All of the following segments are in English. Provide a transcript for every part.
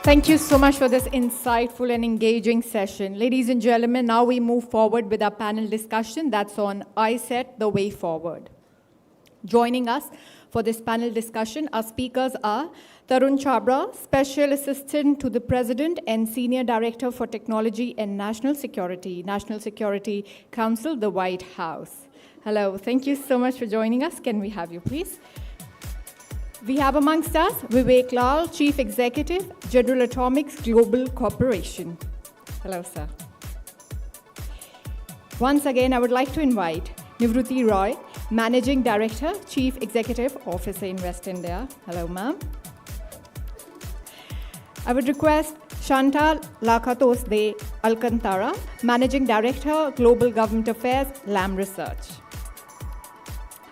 Thank you so much for this insightful and engaging session. Ladies and gentlemen, now we move forward with our panel discussion that's on ISET, the way forward. Joining us for this panel discussion, our speakers are Tarun Chabra, Special Assistant to the President and Senior Director for Technology and National Security Council, the White House. Hello, thank you so much for joining us. Can we have you, please? We have amongst us Vivek Lal, Chief Executive, General Atomics Global Corporation. Hello, sir. Once again, I would like to invite Nivruti Roy, Managing Director, Chief Executive Officer in West India. Hello, ma'am. I would request Chantal Lakatos de Alcantara, Managing Director, Global Government Affairs, LAM Research.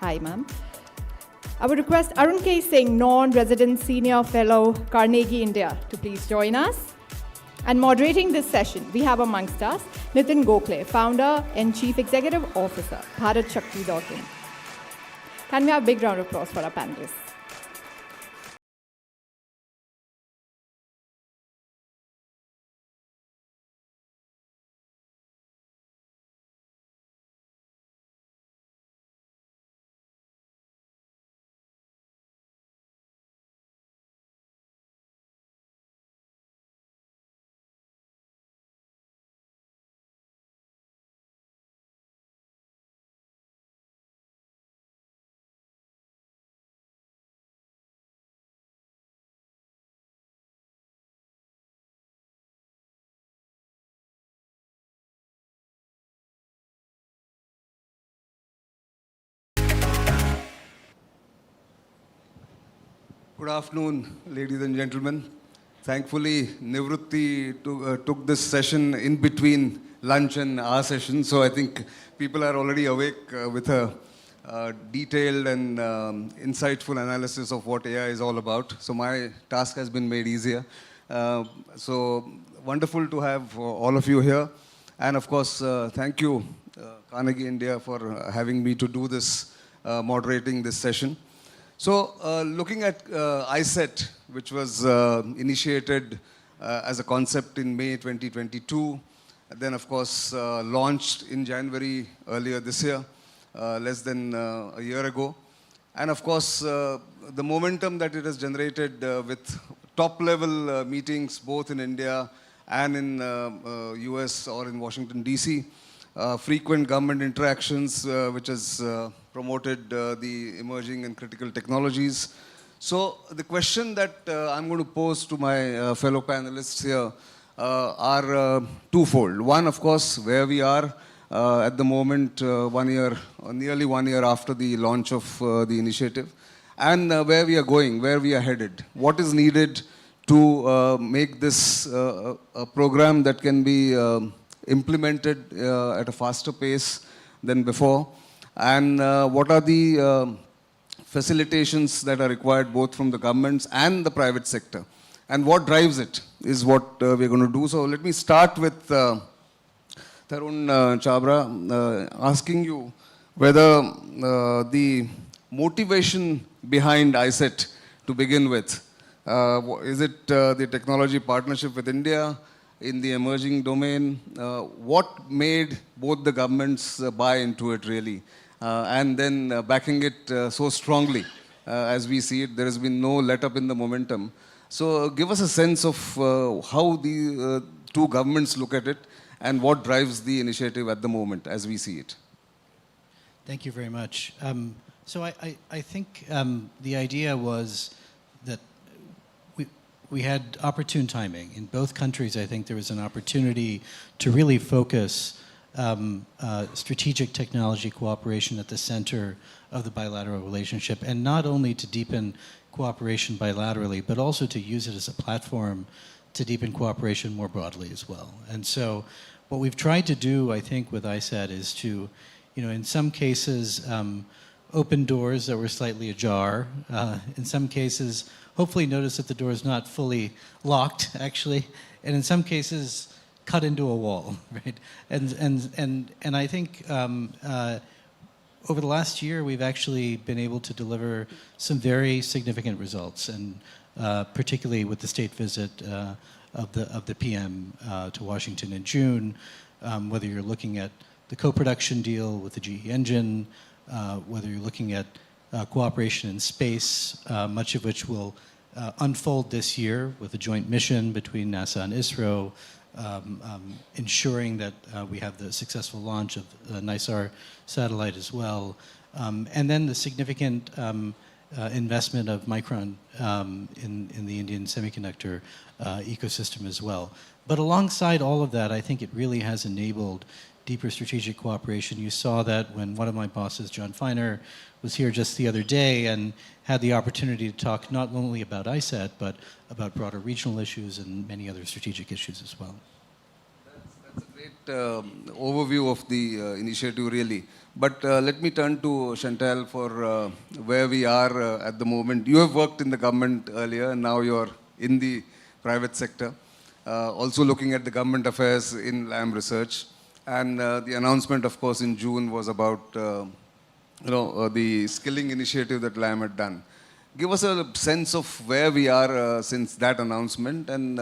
Hi, ma'am. I would request Arun K. Singh, Non-Resident Senior Fellow, Carnegie India, to please join us. And moderating this session, we have amongst us Nitin Gokhale, Founder and Chief Executive Officer, BharatShakti.in. Can we have a big round of applause for our panelists? Good afternoon, ladies and gentlemen. Thankfully, Nivruti took this session in between lunch and our session, so I think people are already awake with a detailed and insightful analysis of what AI is all about. So my task has been made easier. So wonderful to have all of you here. And of course, thank you, Carnegie India, for having me to do this, moderating this session. So looking at ISET, which was initiated as a concept in May 2022, then of course launched in January earlier this year, less than a year ago. And of course, the momentum that it has generated with top-level meetings both in India and in US or in Washington, DC, frequent government interactions, which has promoted the emerging and critical technologies. So the question that I'm going to pose to my fellow panelists here are twofold. One, of course, where we are at the moment, 1 year, or nearly 1 year after the launch of the initiative, and where we are going, where we are headed. What is needed to make this a program that can be implemented at a faster pace than before, and what are the facilitations that are required both from the governments and the private sector, and what drives it is what we're going to do. So let me start with Tarun Chabra, asking you whether the motivation behind ISET to begin with, is it the technology partnership with India in the emerging domain? What made both the governments buy into it really? And then backing it so strongly as we see it, there has been no let up in the momentum. So give us a sense of how the two governments look at it and what drives the initiative at the moment as we see it. Thank you very much. So I think the idea was that we had opportune timing. In both countries, I think there was an opportunity to really focus strategic technology cooperation at the center of the bilateral relationship, and not only to deepen cooperation bilaterally, but also to use it as a platform to deepen cooperation more broadly as well. And so what we've tried to do, I think, with ISET is to, in some cases, open doors that were slightly ajar. In some cases, hopefully notice that the door is not fully locked, actually, and in some cases, cut into a wall, right? And I think over the last year, we've actually been able to deliver some very significant results. And particularly with the state visit of the PM to Washington in June, whether you're looking at the co-production deal with the GE engine, whether you're looking at cooperation in space, much of which will unfold this year with a joint mission between NASA and ISRO, ensuring that we have the successful launch of the NISAR satellite as well, and then the significant investment of Micron in the Indian semiconductor ecosystem as well. But alongside all of that, I think it really has enabled deeper strategic cooperation. You saw that when one of my bosses, John Feiner, was here just the other day and had the opportunity to talk not only about ISET, but about broader regional issues and many other strategic issues as well. That's a great overview of the initiative, really. But let me turn to Chantal for where we are at the moment. You have worked in the government earlier, and now you're in the private sector, also looking at the government affairs in LAM research. And the announcement, of course, in June was about the skilling initiative that LAM had done. Give us a sense of where we are since that announcement, and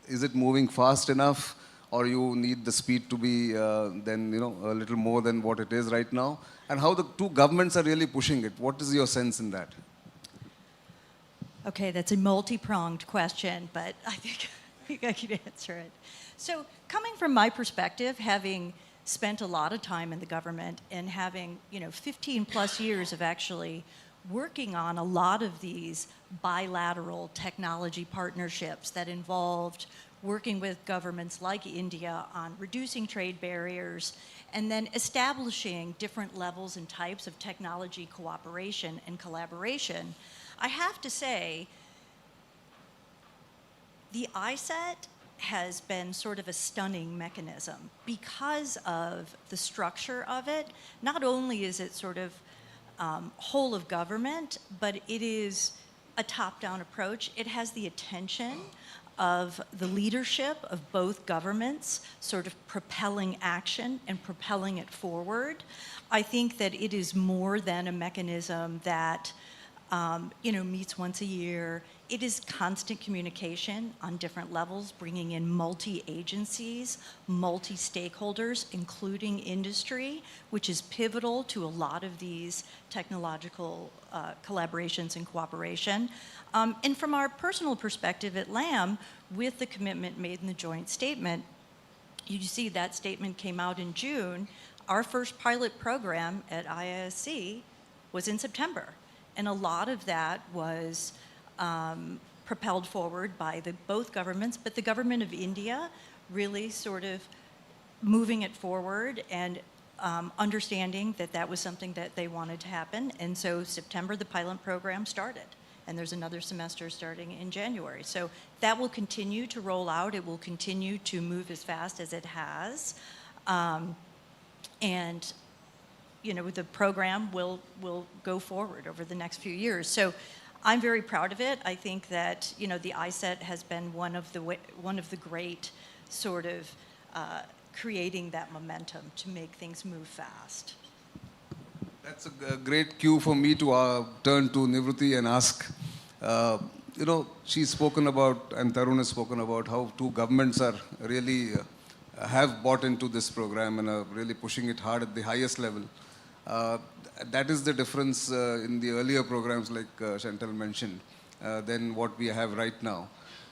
is it moving fast enough, or you need the speed to be then a little more than what it is right now? And how the two governments are really pushing it? What is your sense in that? Okay, that's a multi-pronged question, but I think I can answer it. So coming from my perspective, having spent a lot of time in the government and having 15 plus years of actually working on a lot of these bilateral technology partnerships that involved working with governments like India on reducing trade barriers and then establishing different levels and types of technology cooperation and collaboration, I have to say the ISET has been sort of a stunning mechanism because of the structure of it. Not only is it sort of whole of government, but it is a top-down approach. It has the attention of the leadership of both governments sort of propelling action and propelling it forward. I think that it is more than a mechanism that meets once a year. It is constant communication on different levels, bringing in multi-agencies, multi-stakeholders, including industry, which is pivotal to a lot of these technological collaborations and cooperation. And from our personal perspective at LAM, with the commitment made in the joint statement, you see that statement came out in June. Our first pilot program at IISc was in September. And a lot of that was propelled forward by both governments, but the government of India really sort of moving it forward and understanding that that was something that they wanted to happen. And so September, the pilot program started. And there's another semester starting in January. So that will continue to roll out. It will continue to move as fast as it has. And the program will go forward over the next few years. So I'm very proud of it. I think that the ISET has been one of the great sort of creating that momentum to make things move fast. That's a great cue for me to turn to Nivruti and ask. She's spoken about, and Tarun has spoken about, how two governments are really have bought into this program and are really pushing it hard at the highest level. That is the difference in the earlier programs, like Chantal mentioned, than what we have right now.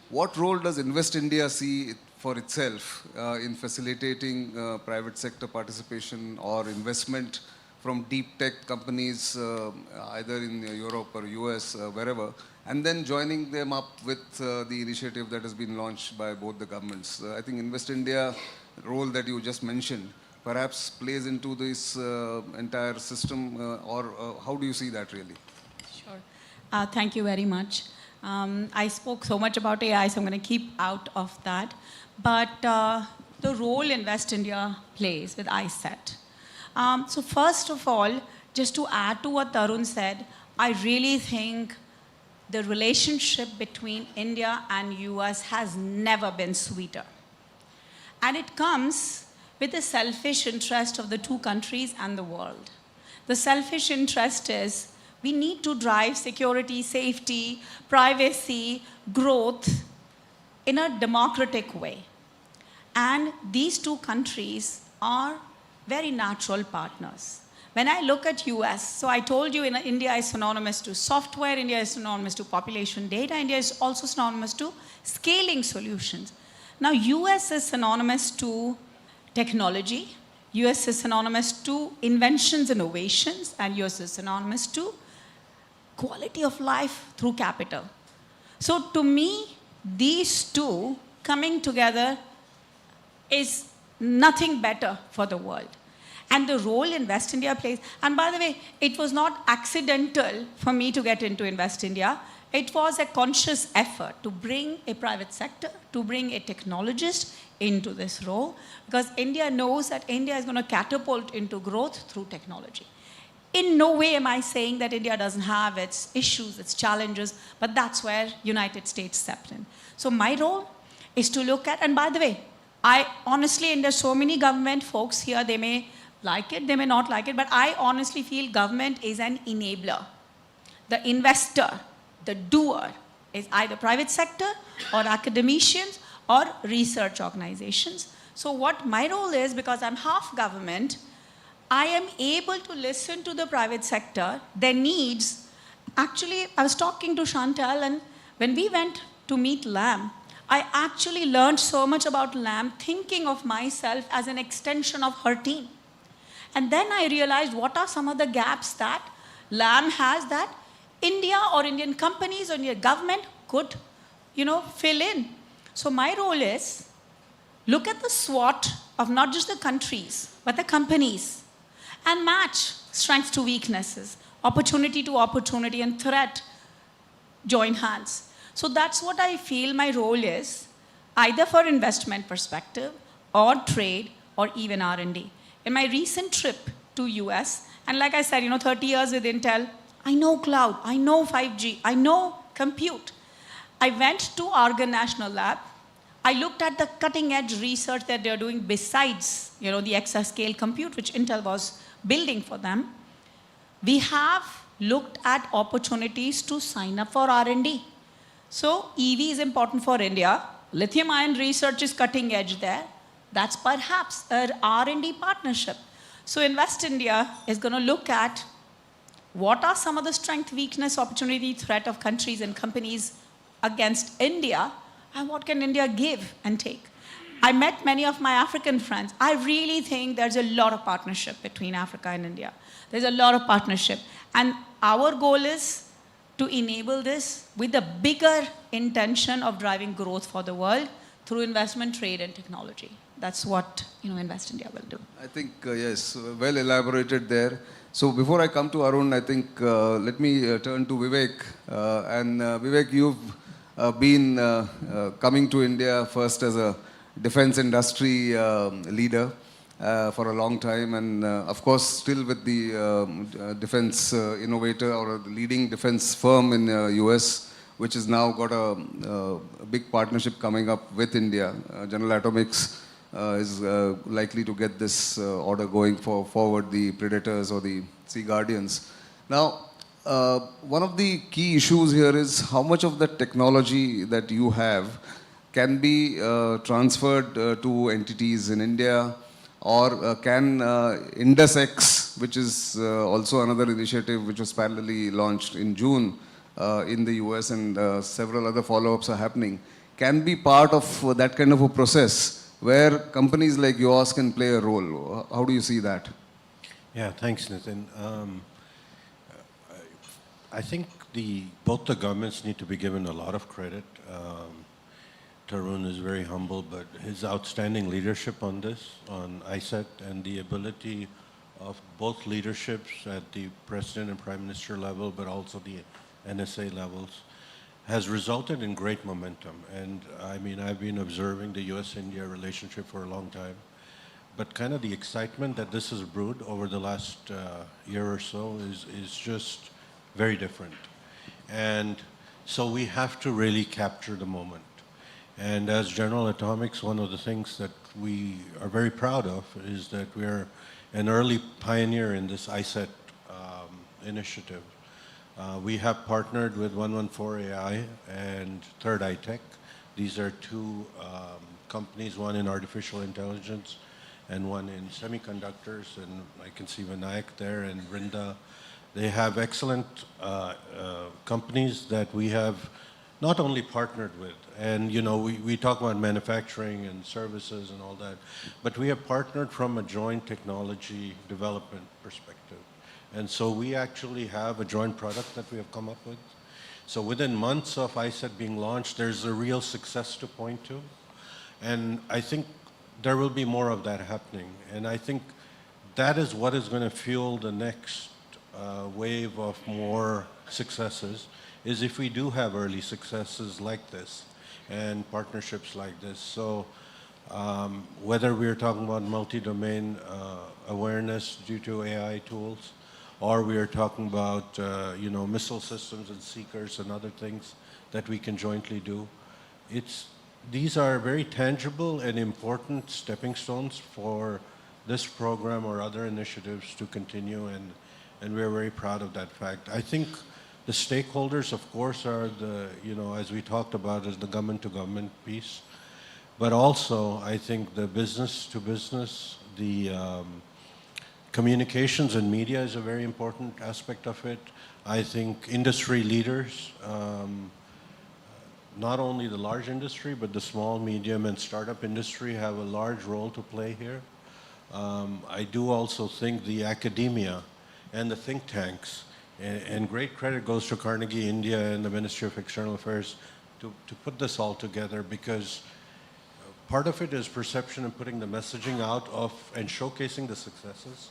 What role does Invest India see for itself in facilitating private sector participation or investment from deep tech companies, either in Europe or US, wherever, and then joining them up with the initiative that has been launched by both the governments? I think Invest India role that you just mentioned perhaps plays into this entire system, or how do you see that really? Sure. Thank you very much. I spoke so much about AI, so I'm going to keep out of that. But the role Invest India plays with ISET. So first of all, just to add to what Tarun said, I really think the relationship between India and US has never been sweeter. And it comes with the selfish interest of the two countries and the world. The selfish interest is We need to drive security, safety, privacy, growth in a democratic way. And these two countries are very natural partners. When I look at US, so I told you India is synonymous to software, India is synonymous to population data, India is also synonymous to scaling solutions. Now US is synonymous to technology, US is synonymous to inventions, innovations, and US is synonymous to quality of life through capital. So to me, these two coming together is nothing better for the world. And the role Invest India plays, and by the way, it was not accidental for me to get into Invest India. It was a conscious effort to bring a private sector, to bring a technologist into this role, because India knows that India is going to catapult into growth through technology. In no way am I saying that India doesn't have its issues, its challenges, but that's where United States stepped in. So my role is to look at, and by the way, I honestly, and there's so many government folks here, they may like it, they may not like it, but I honestly feel government is an enabler. The investor, the doer, is either private sector or academicians or research organizations. So what my role is, because I'm half government, I am able to listen to the private sector, their needs. Actually, I was talking to Chantal, and when we went to meet LAM, I actually learned so much about LAM, thinking of myself as an extension of her team. And then I realized what are some of the gaps that LAM has that India or Indian companies or Indian government could, fill in. So my role is look at the SWOT of not just the countries, but the companies, and match strengths to weaknesses, opportunity to opportunity, and threat join hands. So that's what I feel my role is, either for investment perspective or trade or even R&D. In my recent trip to US, and like I said, 30 years with Intel, I know cloud, I know 5G, I know compute. I went to Argonne National Lab. I looked at the cutting edge research that they're doing besides, the exascale compute, which Intel was building for them. We have looked at opportunities to sign up for R&D. So EV is important for India. Lithium ion research is cutting edge there. That's perhaps an R&D partnership. So Invest India is going to look at what are some of the strength, weakness, opportunity, threat of countries and companies against India, and what can India give and take. I met many of my African friends. I really think there's a lot of partnership between Africa and India. There's a lot of partnership. And our goal is to enable this with the bigger intention of driving growth for the world through investment, trade, and technology. That's what Invest India will do. I think, yes, well elaborated there. So before I come to Arun, I think let me turn to Vivek. Vivek, you've been coming to India first as a defense industry leader for a long time, and of course still with the defense innovator or the leading defense firm in US, which has now got a big partnership coming up with India. General Atomics is likely to get this order going forward, the Predators or the Sea Guardians. Now, one of the key issues here is how much of the technology that you have can be transferred to entities in India, or can IndusX, which is also another initiative which was parallelly launched in June in the US, and several other follow-ups are happening, can be part of that kind of a process where companies like yours can play a role. How do you see that? Yeah, thanks, Nitin. I think both the governments need to be given a lot of credit. Tarun is very humble, but his outstanding leadership on this, on ISET, and the ability of both leaderships at the President and Prime Minister level, but also the NSA levels, has resulted in great momentum. And I mean, I've been observing the US-India relationship for a long time, but kind of the excitement that this has brewed over the last year or so is just very different. And so we have to really capture the moment. And as General Atomics, one of the things that we are very proud of is that we're an early pioneer in this ISET initiative. We have partnered with 114 AI and Third Eye Tech. These are two companies, one in artificial intelligence and one in semiconductors, and I can see Vinayak there and Rinda. They have excellent companies that we have not only partnered with, and you know, we talk about manufacturing and services and all that, but we have partnered from a joint technology development perspective. And so we actually have a joint product that we have come up with. So within months of ISET being launched, there's a real success to point to. And I think there will be more of that happening. And I think that is what is going to fuel the next wave of more successes, is if we do have early successes like this and partnerships like this. So whether we're talking about multi-domain awareness due to AI tools, or we are talking about you know, missile systems and seekers and other things that we can jointly do, these are very tangible and important stepping stones for this program or other initiatives to continue, and we're very proud of that fact. I think the stakeholders, of course, are the, you know, as we talked about, is the government-to-government piece, but also I think the business-to-business, the communications and media is a very important aspect of it. I think industry leaders, not only the large industry, but the small, medium, and startup industry have a large role to play here. I do also think the academia and the think tanks, and great credit goes to Carnegie India and the Ministry of External Affairs to put this all together, because part of it is perception and putting the messaging out of and showcasing the successes,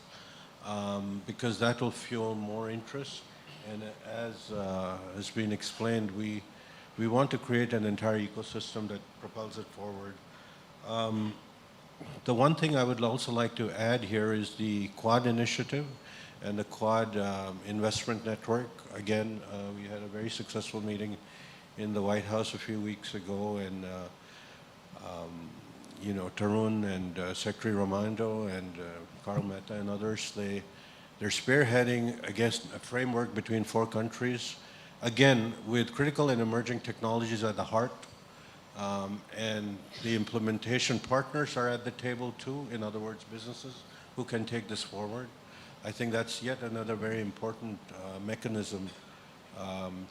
because that will fuel more interest. And as has been explained, we want to create an entire ecosystem that propels it forward. The one thing I would also like to add here is the Quad initiative and the Quad investment network. Again, we had a very successful meeting in the White House a few weeks ago, and you know, Tarun and Secretary Romando and Carl Mehta and others, they're spearheading against a framework between 4 countries, again, with critical and emerging technologies at the heart. And the implementation partners are at the table too, in other words, businesses who can take this forward. I think that's yet another very important mechanism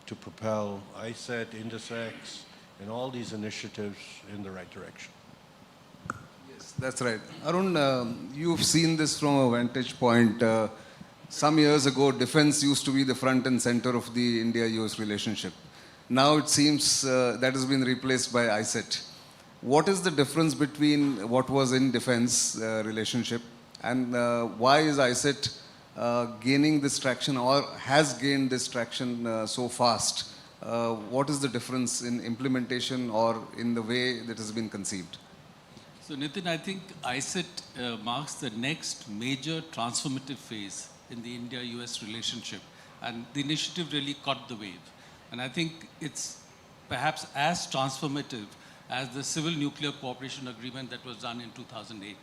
to propel ISET, INDESX, and all these initiatives in the right direction. Yes, that's right. Arun, you've seen this from a vantage point. Some years ago, defense used to be the front and center of the India-US relationship. Now it seems that has been replaced by ISET. What is the difference between what was in defense relationship, and why is ISET gaining this traction, or has gained this traction so fast? What is the difference in implementation or in the way that has been conceived? So Nitin, I think ISET marks the next major transformative phase in the India-US relationship, and the initiative really caught the wave. And I think it's perhaps as transformative as the Civil Nuclear Cooperation Agreement that was done in 2008.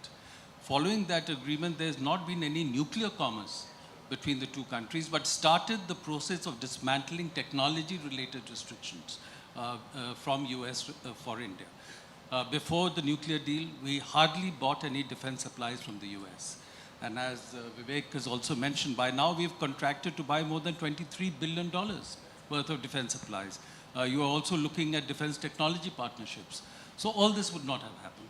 Following that agreement, there's not been any nuclear commerce between the two countries, but started the process of dismantling technology-related restrictions from US for India. Before the nuclear deal, we hardly bought any defense supplies from the US. And as Vivek has also mentioned, by now we've contracted to buy more than $23 billion worth of defense supplies. You are also looking at defense technology partnerships. So all this would not have happened.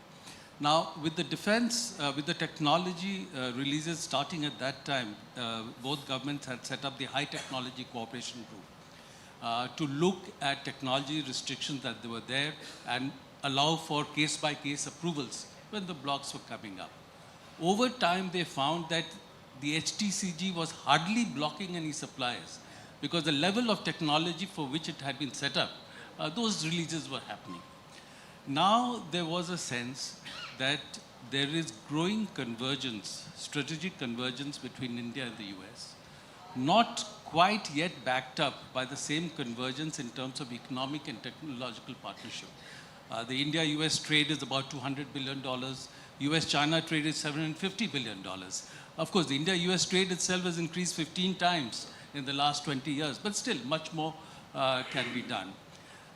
Now, with the defense, with the technology releases starting at that time, both governments had set up the High Technology Cooperation Group to look at technology restrictions that were there and allow for case-by-case approvals when the blocks were coming up. Over time, they found that the HTCG was hardly blocking any suppliers, because the level of technology for which it had been set up, those releases were happening. Now there was a sense that there is growing convergence, strategic convergence between India and the US, not quite yet backed up by the same convergence in terms of economic and technological partnership. The India-US trade is about $200 billion. US-China trade is $750 billion. Of course, the India-US trade itself has increased 15 times in the last 20 years, but still much more can be done.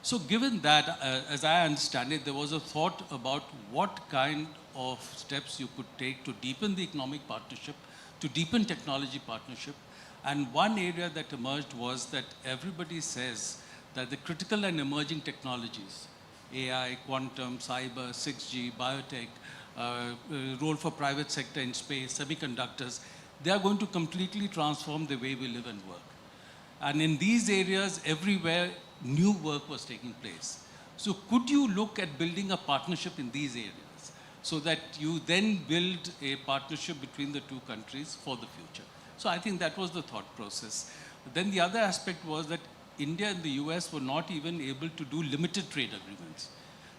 So given that, as I understand it, there was a thought about what kind of steps you could take to deepen the economic partnership, to deepen technology partnership. And one area that emerged was that everybody says that the critical and emerging technologies, AI, quantum, cyber, 6G, biotech, role for private sector in space, semiconductors, they are going to completely transform the way we live and work. And in these areas, everywhere, new work was taking place. So could you look at building a partnership in these areas so that you then build a partnership between the two countries for the future? So I think that was the thought process. Then the other aspect was that India and the US were not even able to do limited trade agreements,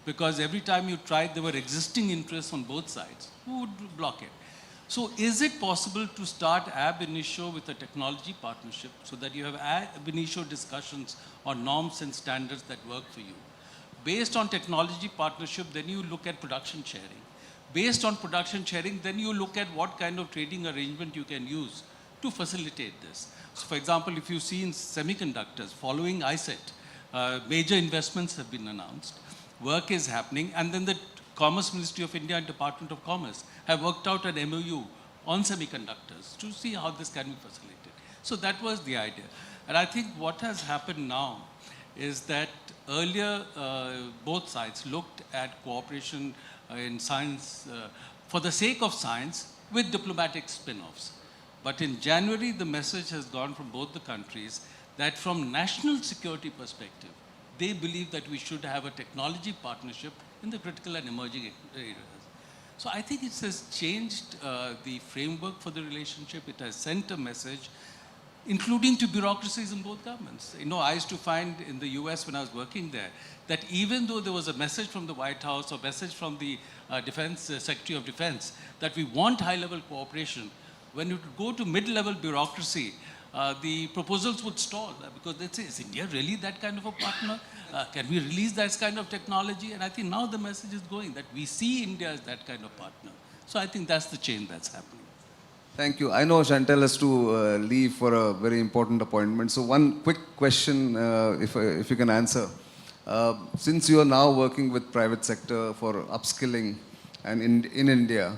because every time you tried, there were existing interests on both sides who would block it. So is it possible to start ab initio with a technology partnership so that you have ab initio discussions on norms and standards that work for you? Based on technology partnership, then you look at production sharing. Based on production sharing, then you look at what kind of trading arrangement you can use to facilitate this. So for example, if you see in semiconductors, following ISET, major investments have been announced, work is happening, and then the Commerce Ministry of India and Department of Commerce have worked out an MOU on semiconductors to see how this can be facilitated. So that was the idea. And I think what has happened now is that earlier both sides looked at cooperation in science for the sake of science with diplomatic spin-offs. But in January, the message has gone from both the countries that from national security perspective, they believe that we should have a technology partnership in the critical and emerging areas. So I think it has changed the framework for the relationship. It has sent a message, including to bureaucracies in both governments. You know, I used to find in the US when I was working there, that even though there was a message from the White House or message from the Secretary of Defense, that we want high-level cooperation, when you go to mid-level bureaucracy, the proposals would stall because they'd say, is India really that kind of a partner? Can we release that kind of technology? And I think now the message is going that we see India as that kind of partner. So I think that's the change that's happening. Thank you. I know Chantal has to leave for a very important appointment. So one quick question, if you can answer. Since you are now working with private sector for upskilling and in India,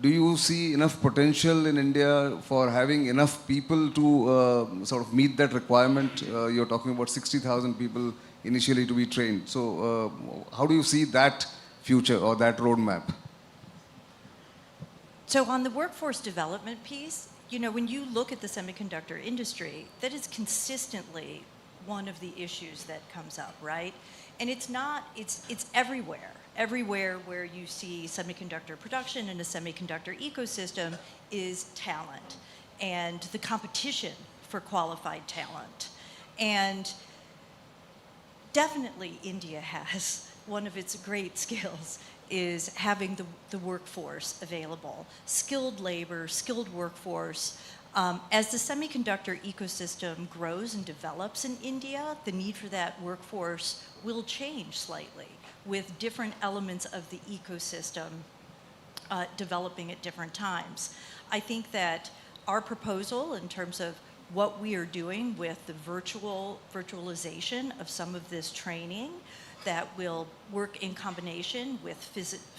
do you see enough potential in India for having enough people to sort of meet that requirement? You're talking about 60,000 people initially to be trained. So how do you see that future or that roadmap? So on the workforce development piece, you know, when you look at the semiconductor industry, that is consistently one of the issues that comes up, right? And it's everywhere. Everywhere where you see semiconductor production and a semiconductor ecosystem is talent and the competition for qualified talent. And definitely India has one of its great skills is having the workforce available, skilled labor, skilled workforce. As the semiconductor ecosystem grows and develops in India, the need for that workforce will change slightly with different elements of the ecosystem developing at different times. I think that our proposal in terms of what we are doing with the virtualization of some of this training that will work in combination with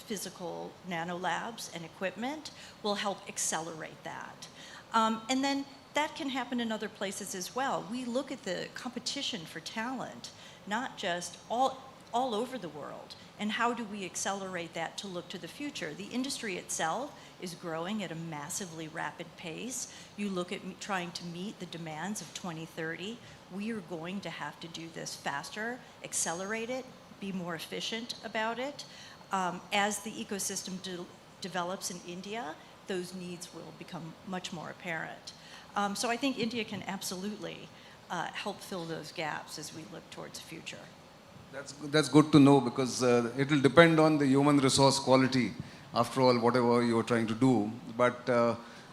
physical nanolabs and equipment will help accelerate that. And then that can happen in other places as well. We look at the competition for talent, not just all over the world, and how do we accelerate that to look to the future? The industry itself is growing at a massively rapid pace. You look at trying to meet the demands of 2030, we are going to have to do this faster, accelerate it, be more efficient about it. As the ecosystem develops in India, those needs will become much more apparent. So I think India can absolutely help fill those gaps as we look towards the future. That's good to know, because it will depend on the human resource quality, after all, whatever you're trying to do. But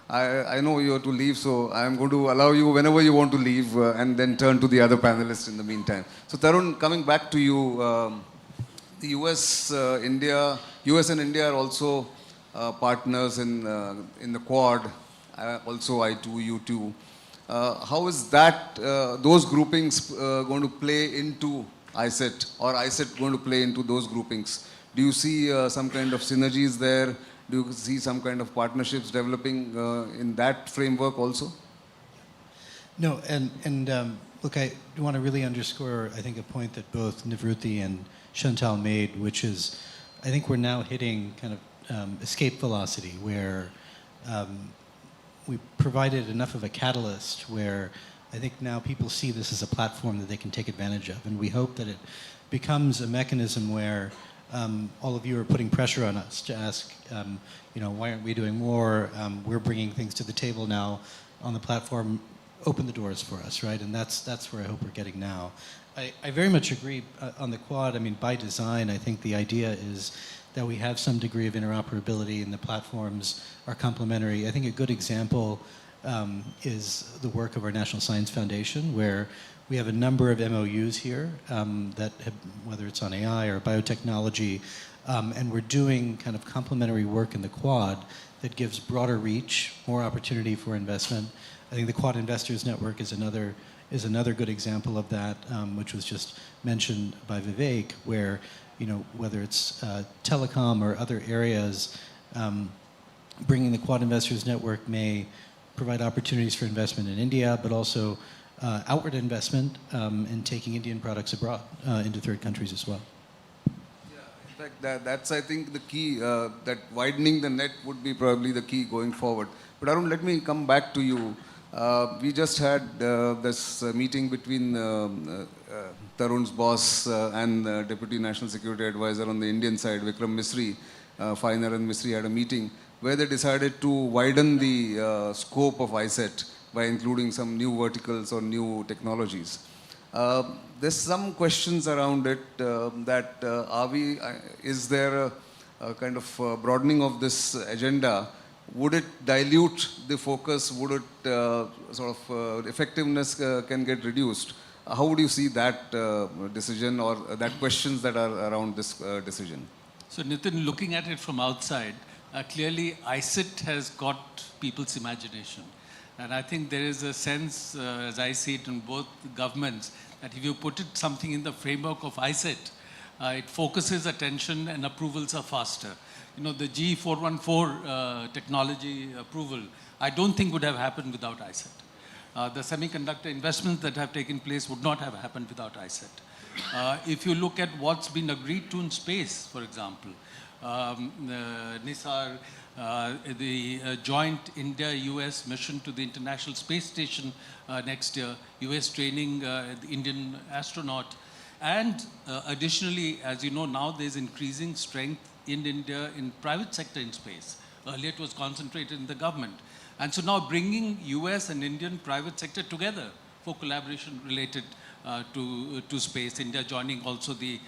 I know you have to leave, so I'm going to allow you whenever you want to leave and then turn to the other panelists in the meantime. So Tarun, coming back to you, the US and India are also partners in the Quad, also I2, you2. How is that, those groupings going to play into ISET, or ISET going to play into those groupings? Do you see some kind of synergies there? Do you see some kind of partnerships developing in that framework also? No, and look, I want to really underscore, I think, a point that both Nivruti and Chantal made, which is, I think we're now hitting kind of escape velocity, where we provided enough of a catalyst where I think now people see this as a platform that they can take advantage of. And we hope that it becomes a mechanism where all of you are putting pressure on us to ask, why aren't we doing more? We're bringing things to the table now on the platform. Open the doors for us, right? And that's where I hope we're getting now. I very much agree on the Quad. I mean, by design, I think the idea is that we have some degree of interoperability and the platforms are complementary. I think a good example is the work of our National Science Foundation, where we have a number of MOUs here that have, whether it's on AI or biotechnology, and we're doing kind of complementary work in the Quad that gives broader reach, more opportunity for investment. I think the Quad Investors Network is another good example of that, which was just mentioned by Vivek, where whether it's telecom or other areas, bringing the Quad Investors Network may provide opportunities for investment in India, but also outward investment in taking Indian products abroad into third countries as well. Yeah, in fact, that's I think the key, that widening the net would be probably the key going forward. But Arun, let me come back to you. We just had this meeting between Tarun's boss and Deputy National Security Advisor on the Indian side, Vikram Misri. Finer and Misri had a meeting where they decided to widen the scope of ISET by including some new verticals or new technologies. There's some questions around it is there a kind of broadening of this agenda? Would it dilute the focus? Would it effectiveness can get reduced? How would you see that decision or that questions that are around this decision? So Nitin, looking at it from outside, clearly ISET has got people's imagination. And I think there is a sense, as I see it in both governments, that if you put something in the framework of ISET, it focuses attention and approvals are faster. The G414 technology approval, I don't think would have happened without ISET. The semiconductor investments that have taken place would not have happened without ISET. If you look at what's been agreed to in space, for example, NISAR, the joint India-US mission to the International Space Station next year, US training the Indian astronaut, and additionally, as you know, now there's increasing strength in India in private sector in space. Earlier it was concentrated in the government. And so now bringing US and Indian private sector together for collaboration related to space, India joining also the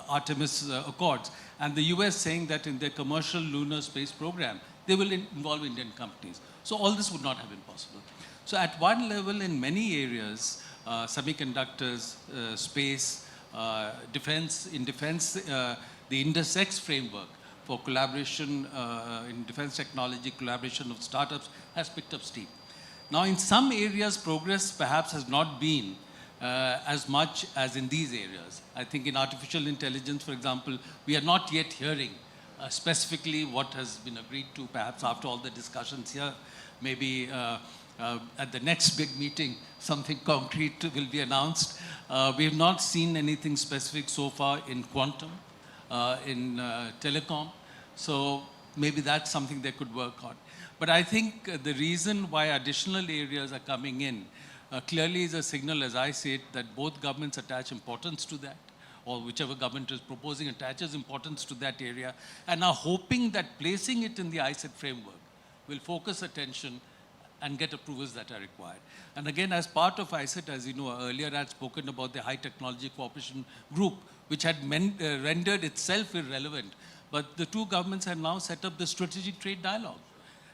Artemis Accords, and the US saying that in their commercial lunar space program, they will involve Indian companies. So all this would not have been possible. So at one level, in many areas, semiconductors, space, defense, the INDUS-X framework for collaboration in defense technology, collaboration of startups has picked up steam. Now, in some areas, progress perhaps has not been as much as in these areas. I think in artificial intelligence, for example, we are not yet hearing specifically what has been agreed to. Perhaps after all the discussions here, maybe at the next big meeting, something concrete will be announced. We have not seen anything specific so far in quantum, in telecom. So maybe that's something they could work on. But I think the reason why additional areas are coming in clearly is a signal, as I see it, that both governments attach importance to that, or whichever government is proposing attaches importance to that area, and are hoping that placing it in the ISET framework will focus attention and get approvals that are required. And again, as part of ISET, as you know, earlier I had spoken about the High Technology Cooperation Group, which had rendered itself irrelevant. But the two governments have now set up the Strategic Trade Dialogue.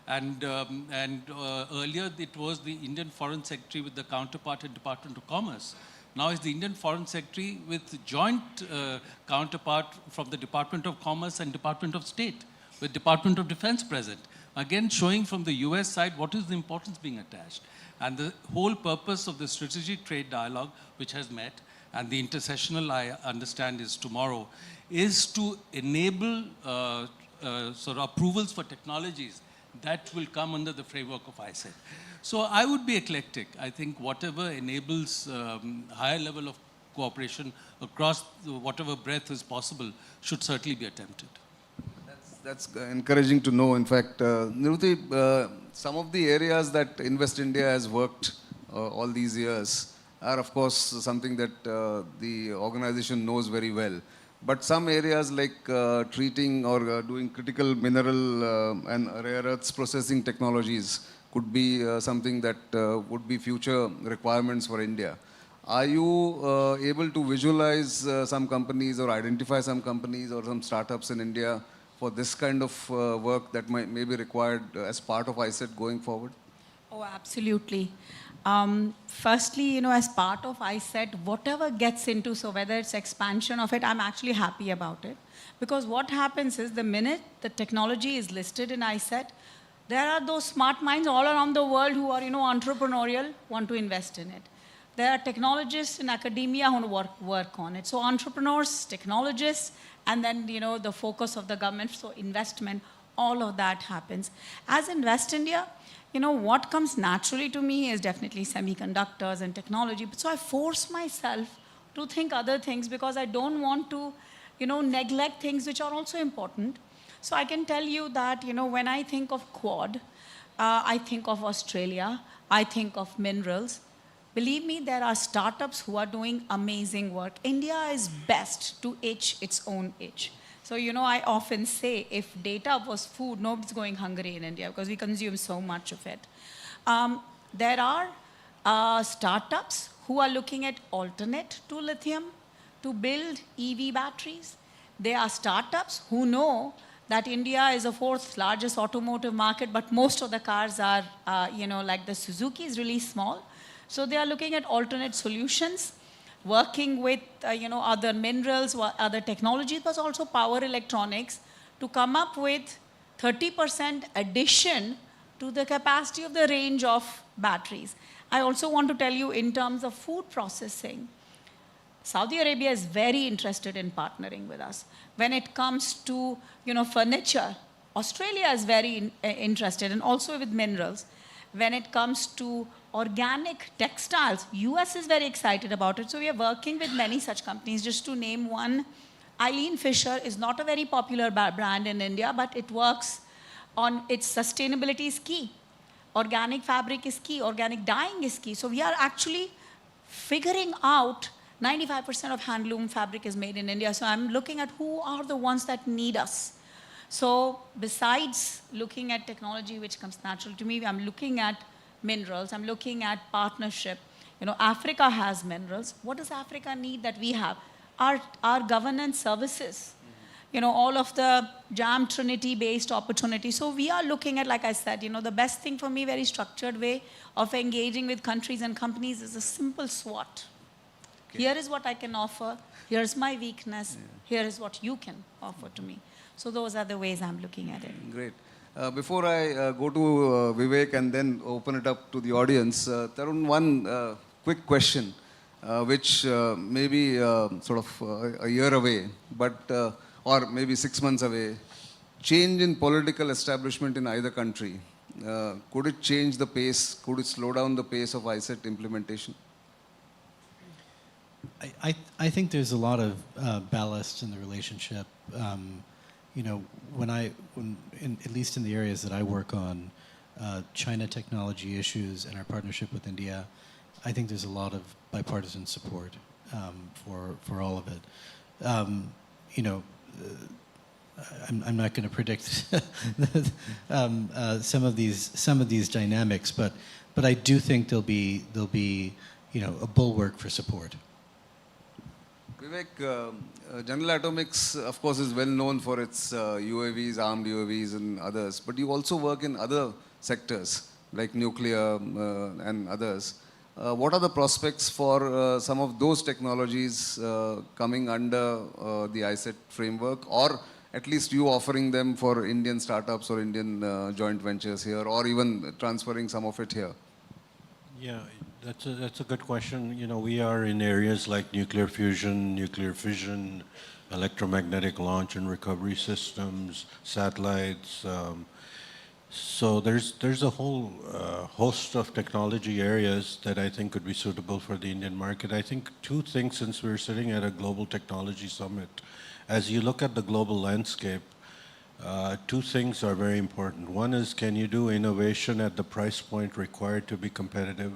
And earlier it was the Indian Foreign Secretary with the counterpart in Department of Commerce. Now it's the Indian Foreign Secretary with joint counterpart from the Department of Commerce and Department of State, with Department of Defense present. Again, showing from the US side what is the importance being attached. And the whole purpose of the strategic trade dialogue, which has met, and the intersessional, I understand, is tomorrow, is to enable sort of approvals for technologies that will come under the framework of ISET. So I would be eclectic. I think whatever enables higher level of cooperation across whatever breadth is possible should certainly be attempted. That's encouraging to know. In fact, Nirupti, some of the areas that Invest India has worked all these years are, of course, something that the organization knows very well. But some areas like treating or doing critical mineral and rare earths processing technologies could be something that would be future requirements for India. Are you able to visualize some companies or identify some companies or some startups in India for this kind of work that may be required as part of ISET going forward? Oh, absolutely. Firstly, as part of ISET, whatever gets into, so whether it's expansion of it, I'm actually happy about it. Because what happens is the minute the technology is listed in ISET, there are those smart minds all around the world who are, entrepreneurial, want to invest in it. There are technologists in academia who work on it. So entrepreneurs, technologists, and then, the focus of the government, so investment, all of that happens. As Invest India, what comes naturally to me is definitely semiconductors and technology. But so I force myself to think other things because I don't want to, neglect things which are also important. So I can tell you that, when I think of Quad, I think of Australia, I think of minerals. Believe me, there are startups who are doing amazing work. India is best to itch its own itch. So, I often say if data was food, nobody's going hungry in India because we consume so much of it. There are startups who are looking at alternate to lithium to build EV batteries. There are startups who know that India is the fourth largest automotive market, but most of the cars are, like the Suzuki is really small. So they are looking at alternate solutions, working with other minerals, other technologies, but also power electronics to come up with 30% addition to the capacity of the range of batteries. I also want to tell you in terms of food processing, Saudi Arabia is very interested in partnering with us. When it comes to furniture, Australia is very interested, and also with minerals. When it comes to organic textiles, US is very excited about it. So we are working with many such companies. Just to name one, Eileen Fisher is not a very popular brand in India, but it works on its sustainability is key. Organic fabric is key. Organic dyeing is key. So we are actually figuring out 95% of handloom fabric is made in India. So I'm looking at who are the ones that need us. So besides looking at technology, which comes natural to me, I'm looking at minerals. I'm looking at partnership. Africa has minerals. What does Africa need that we have? Our governance services. All of the JAM Trinity-based opportunities. So we are looking at, like I said, the best thing for me, very structured way of engaging with countries and companies is a simple SWOT. Okay. Here is what I can offer. Here's my weakness. Yeah. Here is what you can offer to me. So those are the ways I'm looking at it. Great. Before I go to Vivek and then open it up to the audience, Tarun, one quick question, which may be sort of a year away, but or maybe 6 months away. Change in political establishment in either country, could it change the pace? Could it slow down the pace of ISET implementation? I think there's a lot of ballast in the relationship. At least in the areas that I work on, China technology issues and our partnership with India, I think there's a lot of bipartisan support for all of it. I'm not going to predict some of these dynamics, but I do think there'll be a bulwark for support. Vivek, General Atomics, of course, is well known for its UAVs, armed UAVs and others, but you also work in other sectors like nuclear and others. What are the prospects for some of those technologies coming under the ISET framework, or at least you offering them for Indian startups or Indian joint ventures here, or even transferring some of it here? Yeah, that's a good question. You know, we are in areas like nuclear fusion, nuclear fission, electromagnetic launch and recovery systems, satellites. So there's a whole host of technology areas that I think could be suitable for the Indian market. I think two things, since we're sitting at a global technology summit, as you look at the global landscape, two things are very important. One is, can you do innovation at the price point required to be competitive?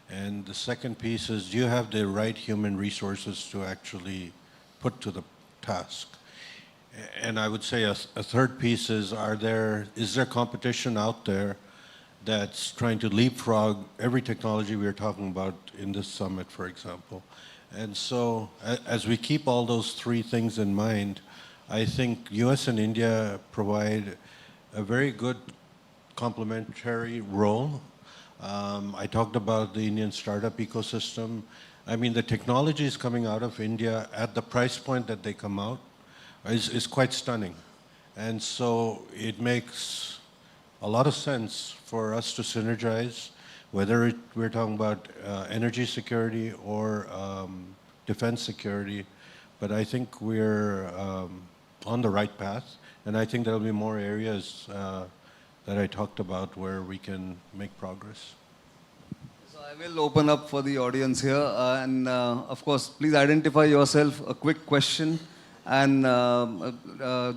And the second piece is, do you have the right human resources to actually put to the task? And I would say a third piece is, is there competition out there that's trying to leapfrog every technology we are talking about in this summit, for example? And so as we keep all those three things in mind, I think US and India provide a very good complementary role. I talked about the Indian startup ecosystem. I mean, the technologies coming out of India at the price point that they come out is quite stunning. And so it makes a lot of sense for us to synergize, whether we're talking about energy security or defense security. But I think we're on the right path. And I think there'll be more areas that I talked about where we can make progress. So I will open up for the audience here. And of course, please identify yourself, a quick question. And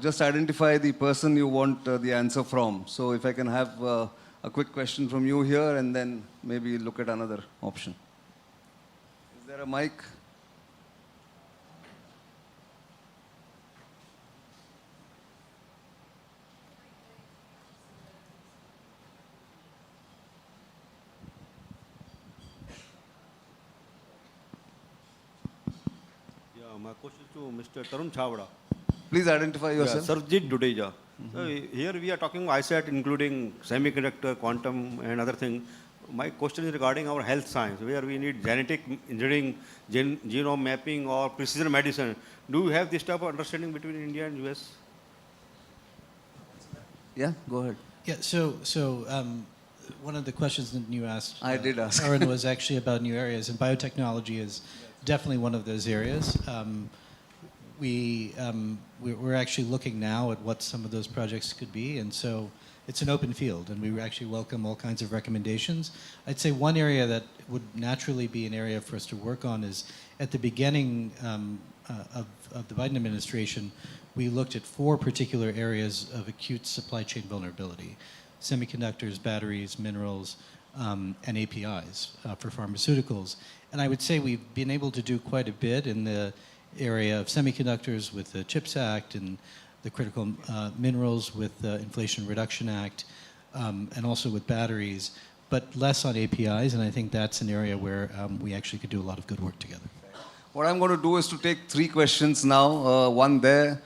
just identify the person you want the answer from. So if I can have a quick question from you here, and then maybe look at another option. Is there a mic? My question is to Mr. Tarun Chawda. Please identify yourself. Yeah, Sarvjit Dudeja. So here we are talking ISET, including semiconductor, quantum, and other things. My question is regarding our health science, where we need genetic engineering, genome mapping, or precision medicine. Do you have this type of understanding between India and US? Yeah, go ahead. Yeah, so one of the questions that you asked, I did ask. Arun, was actually about new areas, and biotechnology is definitely one of those areas. We're actually looking now at what some of those projects could be, and so it's an open field, and we actually welcome all kinds of recommendations. I'd say one area that would naturally be an area for us to work on is, at the beginning of the Biden administration, we looked at 4 particular areas of acute supply chain vulnerability: semiconductors, batteries, minerals, and APIs for pharmaceuticals. And I would say we've been able to do quite a bit in the area of semiconductors with the CHIPS Act, and the critical minerals with the Inflation Reduction Act, and also with batteries, but less on APIs, and I think that's an area where we actually could do a lot of good work together. What I'm going to do is to take 3 questions now, one there,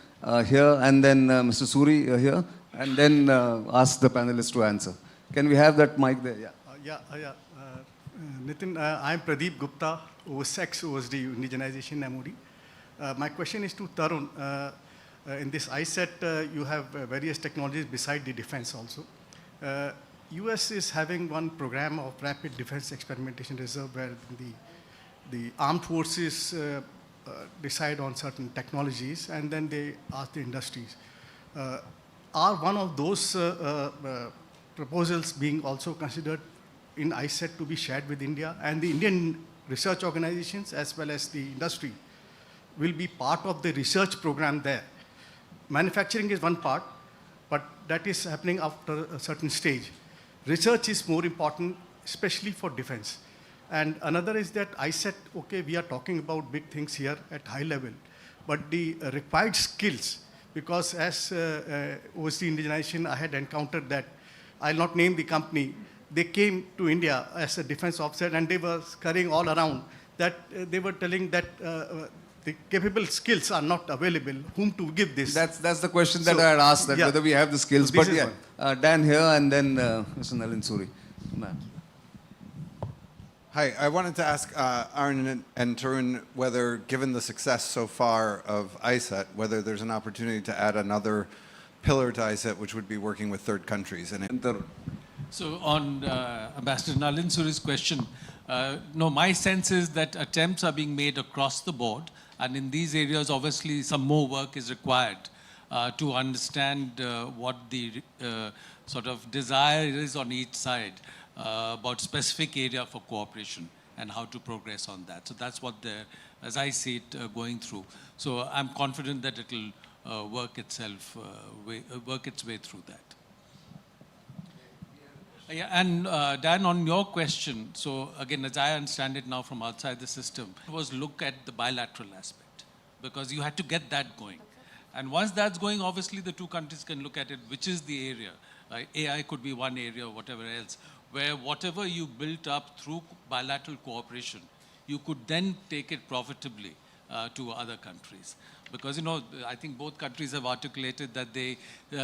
here, and then Mr. Suri here, and then ask the panelists to answer. Can we have that mic there? Yeah. Nitin, I'm Pradeep Gupta, OSEX, OSD, Indigenization MOD. My question is to Tarun. In this ISET, you have various technologies beside the defense also. US is having one program of rapid defense experimentation reserve where the armed forces decide on certain technologies and then they ask the industries. Are one of those proposals being also considered in ISET to be shared with India, and the Indian research organizations as well as the industry will be part of the research program there? Manufacturing is one part, but that is happening after a certain stage. Research is more important, especially for defense. And another is that ISET, okay, we are talking about big things here at high level, but the required skills, because as OSD indigenization, I had encountered that, I'll not name the company, they came to India as a defense officer and they were scurrying all around that they were telling that the capable skills are not available. Whom to give this? That's the question that I had asked, that whether we have the skills. So but yeah, Dan here and then Mr. Nalin Suri. Hi, I wanted to ask Arun and Tarun whether, given the success so far of ISET, whether there's an opportunity to add another pillar to ISET, which would be working with third countries. And So on Ambassador Nalin Suri's question, no, my sense is that attempts are being made across the board, and in these areas, obviously, some more work is required to understand what the sort of desire is on each side about specific area for cooperation and how to progress on that. So that's what they're, as I see it, going through. So I'm confident that it will work its way through that. Yeah, and Dan, on your question, so again, as I understand it now from outside the system, was look at the bilateral aspect, because you had to get that going. And once that's going, obviously the two countries can look at it, which is the area. AI could be one area or whatever else, where whatever you built up through bilateral cooperation, you could then take it profitably to other countries. Because, you know, I think both countries have articulated that they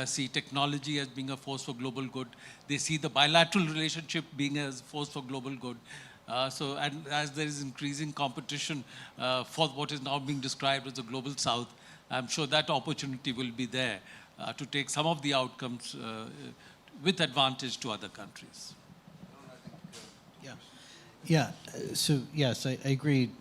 see technology as being a force for global good. They see the bilateral relationship being a force for global good. So, and as there is increasing competition for what is now being described as the global south, I'm sure that opportunity will be there to take some of the outcomes with advantage to other countries. Yeah. So yes, I agree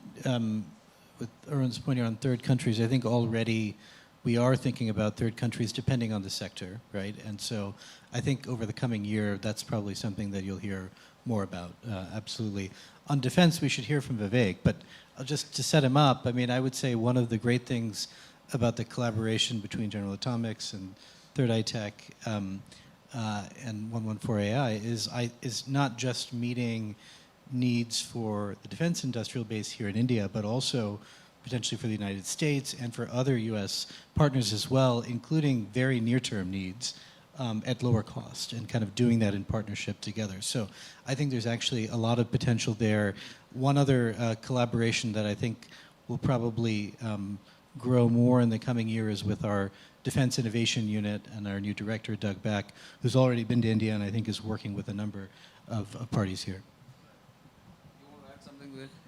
with Arun's point here on third countries. I think already we are thinking about third countries depending on the sector, right? And so I think over the coming year, that's probably something that you'll hear more about, absolutely. On defense, we should hear from Vivek, but just to set him up, I mean, I would say one of the great things about the collaboration between General Atomics and Third Eye Tech and 114AI is not just meeting needs for the defense industrial base here in India, but also potentially for the United States and for other US partners as well, including very near-term needs at lower cost, and kind of doing that in partnership together. So I think there's actually a lot of potential there. One other collaboration that I think will probably grow more in the coming year is with our Defense Innovation Unit and our new director, Doug Beck, who's already been to India and I think is working with a number of parties here.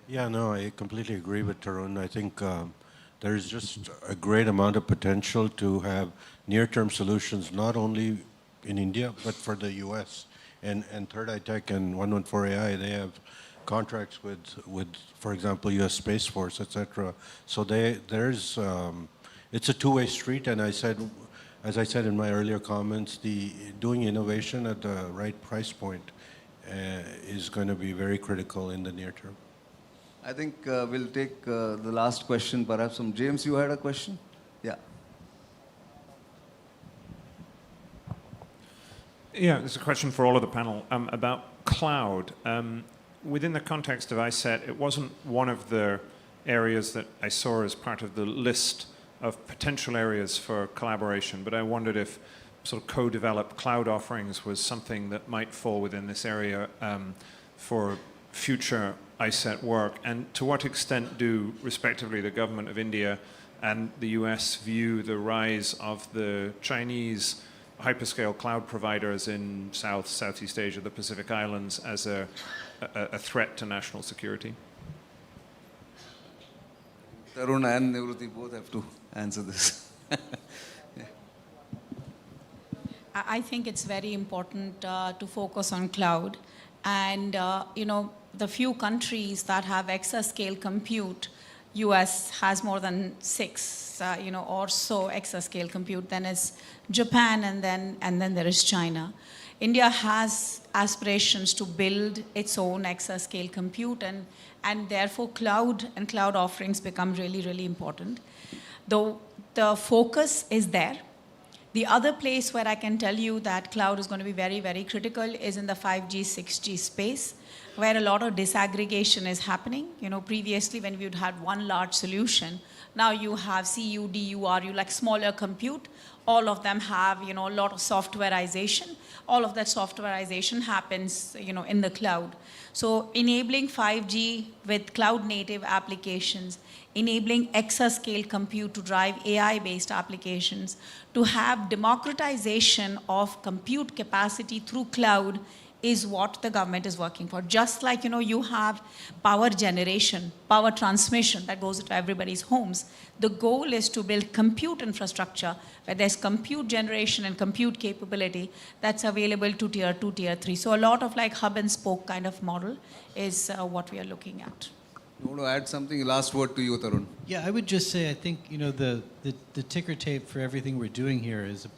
Yeah, no, I completely agree with Tarun. I think there is just a great amount of potential to have near-term solutions, not only in India, but for the US. And Third Eye Tech and 114AI, they have contracts with, for example, US Space Force, etc. So there's, it's a two-way street, and as I said in my earlier comments, doing innovation at the right price point is going to be very critical in the near term. I think we'll take the last question perhaps from James. You had a question? Yeah. Yeah, there's a question for all of the panel about cloud. Within the context of ISET, it wasn't one of the areas that I saw as part of the list of potential areas for collaboration, but I wondered if sort of co-developed cloud offerings was something that might fall within this area for future ISET work, and to what extent do, respectively, the government of India and the US view the rise of the Chinese hyperscale cloud providers in Southeast Asia, the Pacific Islands, as a threat to national security? Tarun and Nivruti both have to answer this. I think it's very important to focus on cloud. And, you know, the few countries that have exascale compute, US has more than 6, or so exascale compute. Then is Japan, and then there is China. India has aspirations to build its own exascale compute, and therefore cloud and cloud offerings become really, really important. Though the focus is there. The other place where I can tell you that cloud is going to be very, very critical is in the 5G, 6G space, where a lot of disaggregation is happening. You know, previously when we'd had one large solution, now you have CU, DU, RU, like smaller compute. All of them have, a lot of softwareization. All of that softwareization happens, in the cloud. So enabling 5G with cloud native applications, enabling exascale compute to drive AI-based applications, to have democratization of compute capacity through cloud is what the government is working for. Just like, you have power generation, power transmission that goes into everybody's homes. The goal is to build compute infrastructure where there's compute generation and compute capability that's available to tier 2, tier 3. So a lot of like hub and spoke kind of model is what we are looking at. You want to add something? Last word to you, Tarun. Yeah, I would just say I think the ticker tape for everything we're doing here is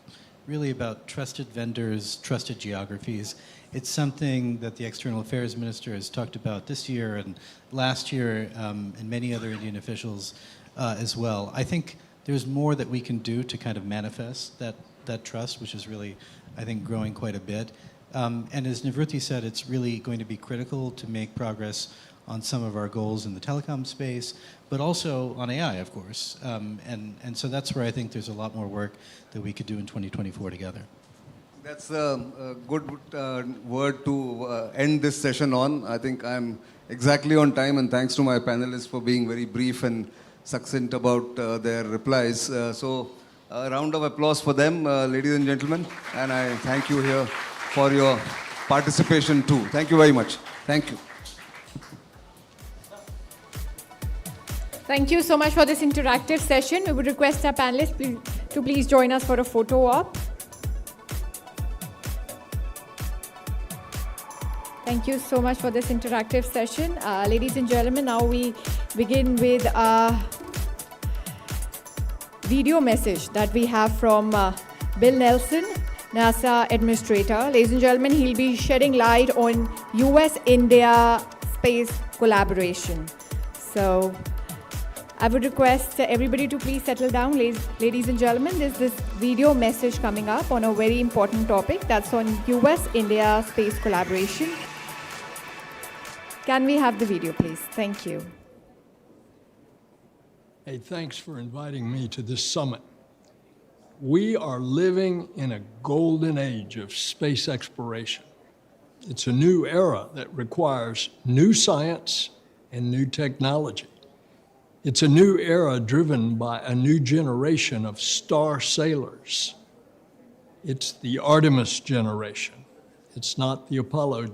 really about trusted vendors, trusted geographies. It's something that the External Affairs Minister has talked about this year and last year, and many other Indian officials as well. I think there's more that we can do to kind of manifest that trust, which is really, I think, growing quite a bit. And as Nivruti said, it's really going to be critical to make progress on some of our goals in the telecom space, but also on AI, of course. And so that's where I think there's a lot more work that we could do in 2024 together. That's a good word to end this session on. I think I'm exactly on time, and thanks to my panelists for being very brief and succinct about their replies. So a round of applause for them, ladies and gentlemen. And I thank you here for your participation too. Thank you very much. Thank you. Thank you so much for this interactive session. We would request our panelists to please join us for a photo op. Thank you so much for this interactive session. Ladies and gentlemen, now we begin with a video message that we have from Bill Nelson, NASA Administrator. Ladies and gentlemen, he'll be shedding light on US-India space collaboration. So I would request everybody to please settle down. Ladies and gentlemen, there's this video message coming up on a very important topic that's on US-India space collaboration. Can we have the video, please? Thank you. Hey, thanks for inviting me to this summit. We are living in a golden age of space exploration. It's a new era that requires new science and new technology. It's a new era driven by a new generation of star sailors. It's the Artemis generation. It's not the Apollo